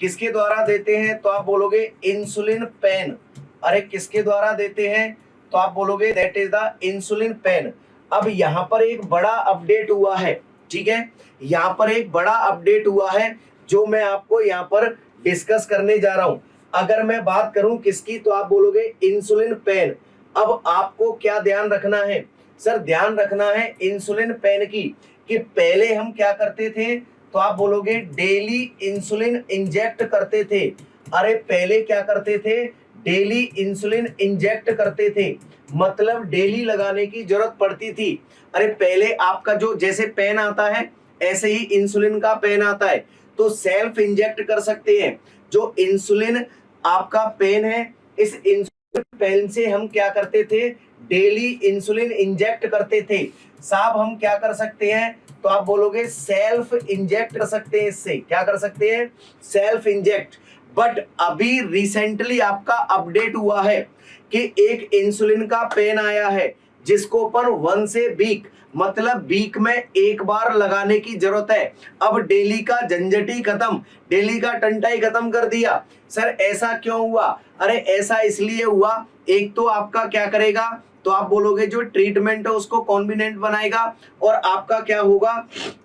किसके द्वारा देते हैं? तो आप बोलोगे इंसुलिन पेन। अरे किसके द्वारा देते हैं? तो आप बोलोगे that is the insulin pen. अब यहाँ पर एक बड़ा अपडेट हुआ है, ठीक है, यहाँ पर एक बड़ा अपडेट हुआ है जो मैं आपको यहाँ पर डिस्कस करने जा रहा हूं। अगर मैं बात करूं किसकी, तो आप बोलोगे इंसुलिन पेन। अब आपको क्या ध्यान रखना है? सर ध्यान रखना है इंसुलिन पेन की, कि पहले हम क्या करते थे, तो आप बोलोगे डेली इंसुलिन इंजेक्ट करते थे। अरे पहले क्या करते थे? डेली इंसुलिन इंजेक्ट करते थे, मतलब डेली लगाने की जरूरत पड़ती थी। अरे पहले आपका जो जैसे पेन आता है ऐसे ही इंसुलिन का पेन आता है, तो सेल्फ इंजेक्ट कर सकते हैं। जो इंसुलिन आपका पेन है, इस इंसुलिन पेन से हम क्या करते थे? डेली इंसुलिन इंजेक्ट करते थे। साहब हम क्या कर सकते हैं? तो आप बोलोगे सेल्फ इंजेक्ट कर सकते हैं। इससे क्या कर सकते हैं? Self inject. बट अभी रिसेंटली आपका अपडेट हुआ है कि एक इंसुलिन का पेन आया है जिसको अपन वंस ए वीक, मतलब वीक में एक बार लगाने की जरूरत है। अब डेली का झंझट ही खत्म, डेली का टंटा ही खत्म कर दिया। सर ऐसा क्यों हुआ? अरे ऐसा इसलिए हुआ, एक तो आपका क्या करेगा, तो आप बोलोगे जो ट्रीटमेंट है उसको कॉन्वीनियंट बनाएगा, और आपका क्या होगा,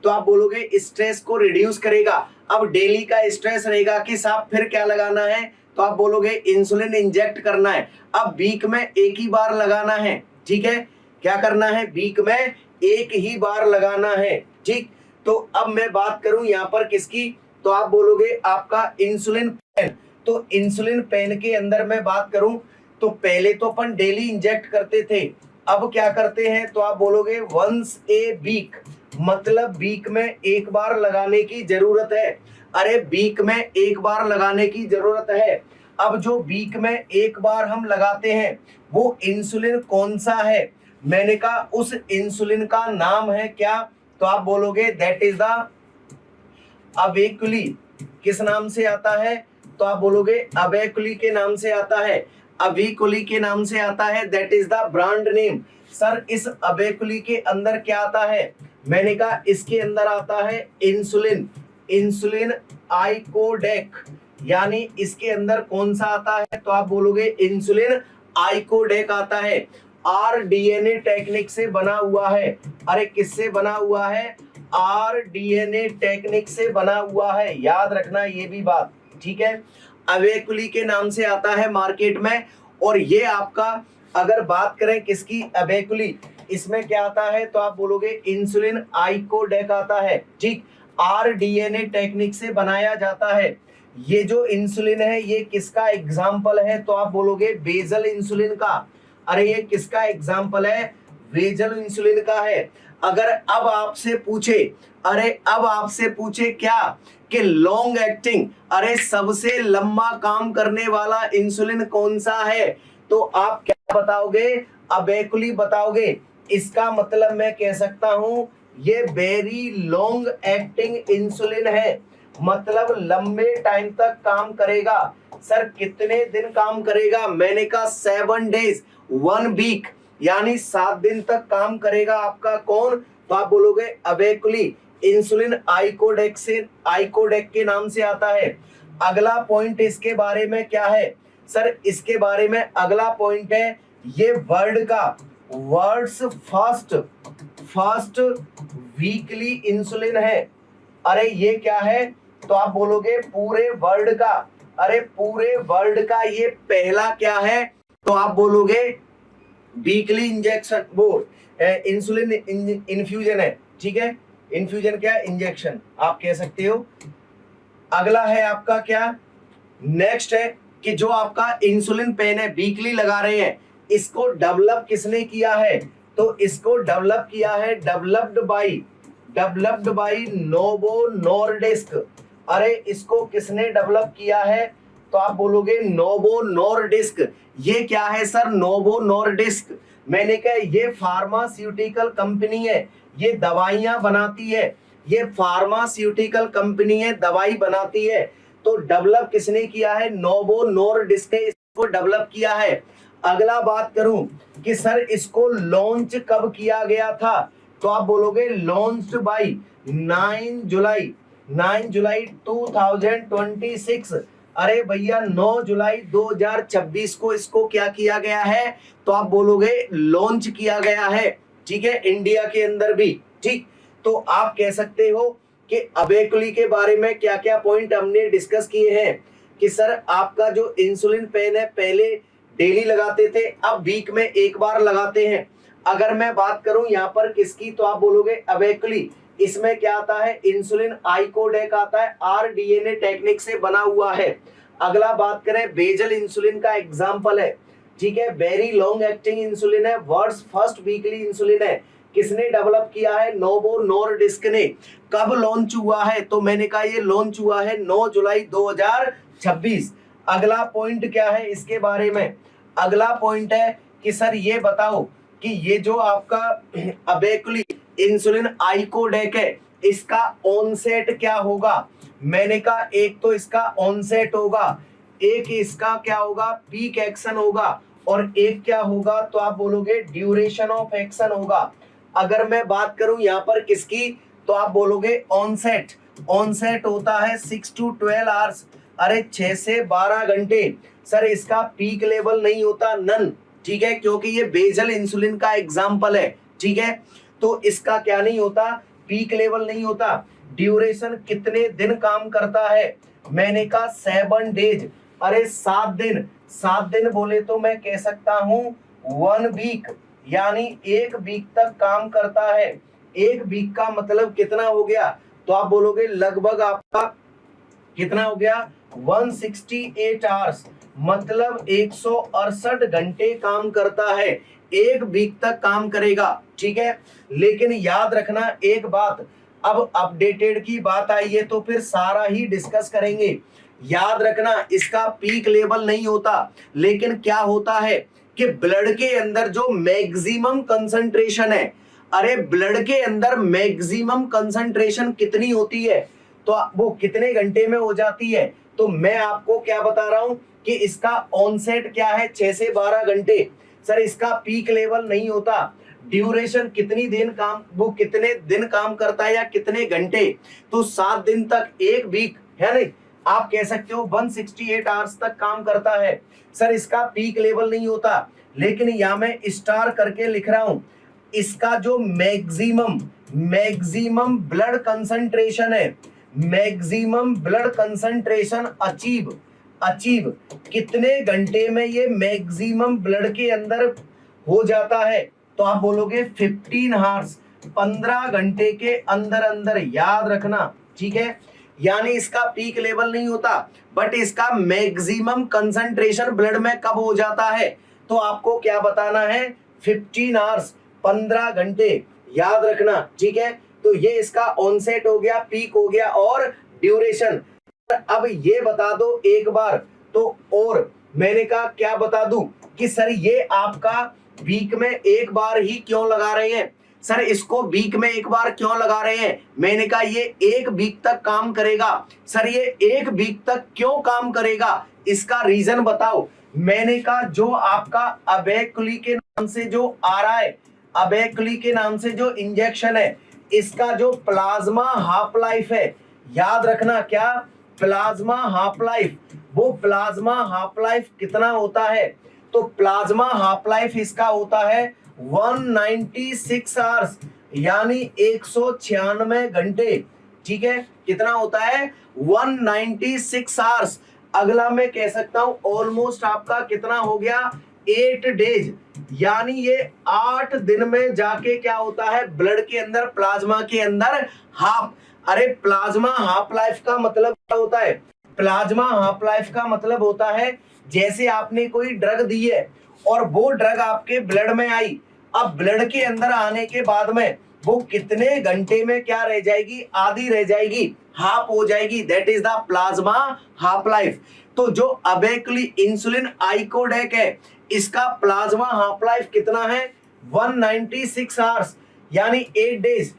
तो आप बोलोगे स्ट्रेस को रिड्यूस करेगा। अब डेली का स्ट्रेस रहेगा कि साहब फिर क्या लगाना है, तो आप बोलोगे इंसुलिन इंजेक्ट करना है। अब वीक में एक ही बार लगाना है, ठीक है, क्या करना है? वीक में एक ही बार लगाना है, ठीक। तो अब मैं बात करूं यहाँ पर किसकी, तो आप बोलोगे आपका इंसुलिन पेन। तो इंसुलिन पेन के अंदर मैं बात करूं तो पहले तो अपन डेली इंजेक्ट करते थे, अब क्या करते हैं, तो आप बोलोगे वंस ए वीक, मतलब वीक में एक बार लगाने की जरूरत है। अरे वीक में एक बार लगाने की जरूरत है। अब जो वीक में एक बार हम लगाते हैं वो इंसुलिन कौन सा है? मैंने कहा उस इंसुलिन का नाम है क्या, तो आप बोलोगे दैट इज द अवेकुली। किस नाम से आता है? तो आप बोलोगे अवेकुली के नाम से आता है, अवेकुली के नाम से आता है, that is the brand name. Sir इस अवेकुली के अंदर क्या आता है? मैंने कहा इसके अंदर आता है इंसुलिन, इंसुलिन आइकोडेक, यानी इसके अंदर कौन सा आता है, तो आप बोलोगे इंसुलिन आइकोडेक आता है। आरडीएनए टेक्निक से बना हुआ है। अरे किससे बना हुआ है? आरडीएनए टेक्निक से बना हुआ है, याद रखना ये भी बात, ठीक है। अवेकुली के नाम से आता है मार्केट में, और ये आपका अगर बात करें किसकी, अवेकुली, इसमें क्या आता है, तो आप बोलोगे इंसुलिन आइकोडेक आता है, ठीक। आरडीएनए टेक्निक से बनाया जाता है। ये जो इंसुलिन है ये किसका एग्जाम्पल है, तो आप बोलोगे बेजल इंसुलिन का। अरे ये किसका एग्जाम्पल है? बेजल इंसुलिन का है। अगर अब आपसे पूछे, अरे अब आपसे पूछे क्या, कि लॉन्ग एक्टिंग, अरे सबसे लंबा काम करने वाला इंसुलिन कौन सा है, तो आप क्या बताओगे? अवेकुली बताओगे। इसका मतलब मैं कह सकता हूं ये वेरी लॉन्ग एक्टिंग इंसुलिन है, मतलब लंबे टाइम तक काम करेगा। सर कितने दिन काम करेगा? मैंने कहा 7 डेज, 1 वीक, यानी 7 दिन तक काम करेगा आपका कौन, तो आप बोलोगे अवेकुली। इंसुलिन आइकोडेक से, आइकोडेक के नाम से आता है। अगला पॉइंट इसके बारे में क्या है? सर इसके बारे में अगला पॉइंट है ये वर्ल्ड का world's first first weekly insulin है। अरे ये क्या है, तो आप बोलोगे पूरे वर्ल्ड का। अरे पूरे वर्ल्ड का ये पहला क्या है, तो आप बोलोगे वीकली इंजेक्शन, वो इंसुलिन इन्फ्यूजन है, ठीक है। इन्फ्यूजन क्या है? इंजेक्शन आप कह सकते हो। अगला है आपका क्या, नेक्स्ट है कि जो आपका इंसुलिन पेन है वीकली लगा रहे हैं, इसको डेवलप किसने किया है, तो इसको डेवलप किया है डेवलप्ड बाई नोवो नॉर्डिस्क। अरे इसको किसने डेवलप किया है, तो आप बोलोगे नोवो नॉर्डिस्क। ये क्या है सर? नोवो नॉर्डिस्क, मैंने कहा ये फार्मास्यूटिकल कंपनी है, ये दवाइयां बनाती है, ये फार्मास्यूटिकल कंपनी है, दवाई बनाती है। तो डेवलप किसने किया है? नोवो नॉर्डिस्क ने इसको डेवलप किया है। अगला बात करूं कि सर इसको लॉन्च कब किया गया था, तो आप बोलोगे लॉन्च्ड बाय 9 जुलाई 9 जुलाई 2026। अरे भैया 9 जुलाई 2026 को इसको क्या किया गया है, तो आप बोलोगे लॉन्च किया गया है, ठीक है, इंडिया के अंदर भी। ठीक, तो आप कह सकते हो कि अबेकुली के बारे में क्या क्या पॉइंट हमने डिस्कस किए हैं कि सर आपका जो इंसुलिन पेन है पहले डेली लगाते थे, अब वीक में एक बार लगाते हैं। अगर मैं बात करूं यहाँ पर किसकी, तो आप बोलोगे अबेकुली। इसमें क्या आता है, इंसुलिन आइकोडेक आता है, आरडीएनए टेक्निक से बना हुआ है। अगला बात करें बेजल इंसुलिन का एग्जांपल है, ठीक है, वेरी लॉन्ग एक्टिंग इंसुलिन है, वर्ल्ड्स फर्स्ट वीकली इंसुलिन है। किसने डेवलप किया है, नोवो नॉर्डिस्क ने। कब लॉन्च हुआ है, तो मैंने कहा ये लॉन्च हुआ है 9 जुलाई 2026। अगला पॉइंट क्या है इसके बारे में, अगला पॉइंट है कि सर ये बताओ कि ये जो आपका अबेकुली इंसुलिन आइकोडेक है, इसका ऑनसेट क्या होगा। मैंने कहा एक तो इसका ऑनसेट होगा, एक इसका क्या होगा, पीक एक्शन होगा, और एक क्या होगा, तो आप बोलोगे ड्यूरेशन ऑफ एक्शन होगा। अगर मैं बात करूं यहाँ पर किसकी, तो आप बोलोगे ऑनसेट। ऑनसेट होता है 6 to 12 आवर्स, अरे 6 से 12 घंटे। सर इसका पीक लेवल नहीं होता, नन, ठीक है, क्योंकि ये बेजल इंसुलिन का एग्जाम्पल है, ठीक है, तो इसका क्या नहीं होता, पीक लेवल नहीं होता। ड्यूरेशन कितने दिन काम करता है, मैंने कहा 7 डेज, अरे 7 दिन। 7 दिन बोले तो मैं कह सकता हूं 1 वीक, यानी 1 वीक तक काम करता है। 1 वीक का मतलब कितना हो गया, तो आप बोलोगे लगभग आपका कितना हो गया, 168 आवर्स, मतलब 168 घंटे काम करता है। 1 वीक तक काम करेगा, ठीक है। लेकिन याद रखना एक बात, अब अपडेटेड की बात आई है तो फिर सारा ही डिस्कस करेंगे। याद रखना इसका पीक लेवल नहीं होता, लेकिन क्या होता है कि ब्लड के अंदर जो मैक्सिमम कंसंट्रेशन है, अरे ब्लड के अंदर मैक्सिमम कंसंट्रेशन कितनी होती है, तो वो कितने घंटे में हो जाती है, तो मैं आपको क्या बता रहा हूं कि इसका ऑनसेट क्या है, 6 से 12 घंटे। सर इसका पीक लेवल नहीं होता। ड्यूरेशन कितनी दिन काम, वो कितने दिन काम करता है या कितने घंटे, तो 7 दिन तक, 1 वीक है नहीं, आप कह सकते हो 168 आवर्स तक काम करता है। सर इसका पीक लेवल नहीं होता, लेकिन यहां मैं स्टार करके लिख रहा हूं, इसका जो मैक्सिमम ब्लड कंसंट्रेशन है, मैक्सिमम ब्लड कंसंट्रेशन अचीव कितने घंटे में ये मैक्सिमम ब्लड के अंदर हो जाता है, तो आप बोलोगे 15 आवर्स, 15 घंटे के अंदर अंदर। याद रखना, ठीक है, यानी इसका पीक लेवल नहीं होता, बट इसका मैक्सिमम कंसंट्रेशन ब्लड में कब हो जाता है, तो आपको क्या बताना है, 15 आवर्स, 15 घंटे। याद रखना, ठीक है, तो ये इसका ऑनसेट हो गया, पीक हो गया, और ड्यूरेशन। अब ये बता दो एक बार, तो और मैंने कहा क्या बता दूं कि सर ये आपका वीक में एक बार ही क्यों लगा रहे हैं, सर इसको वीक में एक बार क्यों लगा रहे हैं, मैंने कहा ये 1 वीक तक काम करेगा। सर ये 1 वीक तक क्यों काम करेगा, इसका रीजन बताओ। मैंने कहा जो आपका अबेकुली के नाम से जो आ रहा है, अबेकुली के नाम से जो इंजेक्शन है, इसका जो प्लाज्मा हाफ लाइफ है, याद रखना क्या, प्लाज्मा हाफ लाइफ, वो प्लाज्मा हाफ लाइफ कितना होता है, तो प्लाज्मा हाफ लाइफ इसका होता है 196 आवर्स, यानी 196 घंटे, ठीक है, कितना होता है 196 आवर्स। अगला मैं कह सकता हूं ऑलमोस्ट आपका कितना हो गया 8 डेज, यानी ये 8 दिन में जाके क्या होता है ब्लड के अंदर, प्लाज्मा के अंदर हाफ। अरे प्लाज्मा हाफ लाइफ का मतलब क्या होता है, प्लाज्मा हाफ लाइफ का मतलब होता है जैसे आपने कोई ड्रग दी है और वो ड्रग आपके ब्लड में आई, अब ब्लड के अंदर आने के बाद में वो कितने घंटे में क्या रह जाएगी, आधी रह जाएगी, हाफ हो जाएगी, that is the plasma half life. तो जो अबेकुली इंसुलिन आइकोडेक है, इसका प्लाज्मा हाफ लाइफ कितना है 196 आवर्स, यानी 8 डेज।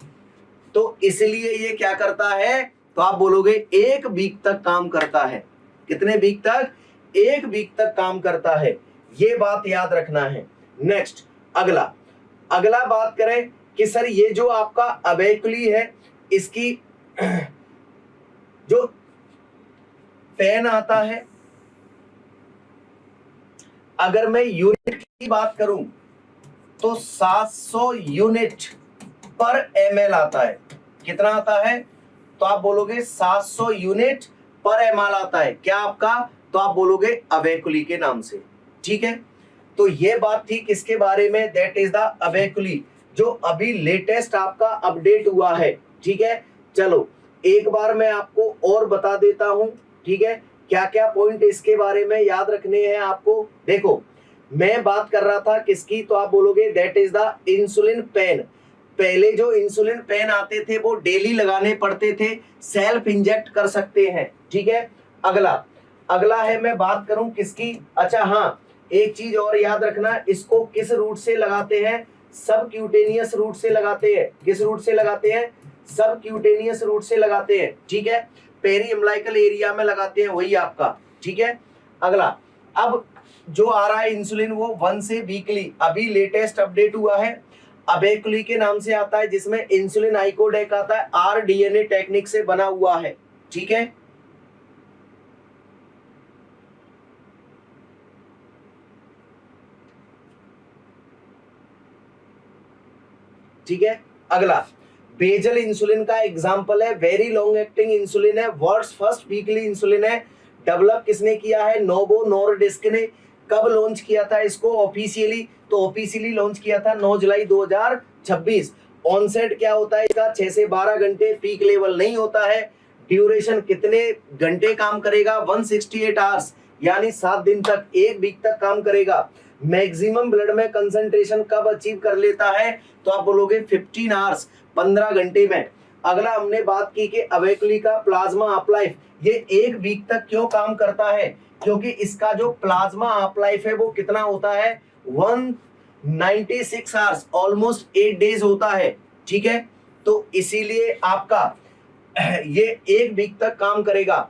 तो इसलिए ये क्या करता है, तो आप बोलोगे 1 वीक तक काम करता है। कितने वीक तक, 1 वीक तक काम करता है, ये बात याद रखना है। नेक्स्ट अगला बात करें कि सर ये जो आपका अबेकुली है, इसकी जो पेन आता है, अगर मैं यूनिट की बात करूं तो 700 यूनिट पर ml आता है। कितना आता है? तो आप बोलोगे 700 यूनिट पर ml आता है। क्या आपका? तो आप बोलोगे अबेकुली के नाम से। ठीक है, तो ये बात थी किसके बारे में? दैट इज द अबेकुली, जो अभी लेटेस्ट आपका अपडेट हुआ है। ठीक है, चलो एक बार मैं आपको और बता देता हूं। ठीक है, क्या क्या पॉइंट इसके बारे में याद रखने हैं आपको। देखो, मैं बात कर रहा था किसकी, तो आप बोलोगे that is the insulin pen. पहले जो इंसुलिन पेन आते थे वो डेली लगाने पड़ते थे, सेल्फ इंजेक्ट कर सकते हैं। ठीक है, अगला अगला है, मैं बात करूं किसकी। अच्छा हाँ, एक चीज और याद रखना, इसको किस रूट से लगाते हैं? सब क्यूटेनियस रूट से लगाते हैं। किस रूट से लगाते हैं? सब क्यूटेनियस रूट से लगाते हैं। ठीक है, पेरी एम्ब्लाइकल एरिया में लगाते हैं, वही आपका। ठीक है, अगला अब जो आ रहा है इंसुलिन वो 1 से वीकली, अभी लेटेस्ट अपडेट हुआ है, अबेकुली के नाम से आता है, जिसमें इंसुलिन आइकोडेक आता है, आरडीएनए टेक्निक से बना हुआ है। ठीक है, ठीक है, अगला बेजल इंसुलिन का एग्जांपल है, वेरी लॉन्ग एक्टिंग इंसुलिन है, वर्ल्ड्स फर्स्ट वीकली इंसुलिन है। डेवलप किसने किया है? नोवो नॉर्डिस्क ने। कब लॉन्च किया था इसको ऑफिशियली? तो ऑफिशियली लॉन्च किया था 9 जुलाई 2026। ऑनसेट क्या होता है इसका? 6 से 12 घंटे, पीक लेवल नहीं होता है। ड्यूरेशन कितने घंटे काम करेगा? 168 आवर्स, यानी 7 दिन तक, 1 वीक तक काम करेगा। मैक्सिमम ब्लड में कंसंट्रेशन कब अचीव कर लेता है? तो आप बोलोगे 15 आवर्स, 15 घंटे में। अगला हमने बात की कि अबेकुली का प्लाज्मा हाफ लाइफ, ये 1 वीक तक क्यों काम करता है? क्योंकि इसका जो प्लाज्मा हाफ लाइफ है वो कितना होता है? 196 आवर्स, ऑलमोस्ट 8 डेज होता है। ठीक है, तो इसीलिए आपका ये 1 वीक तक काम करेगा।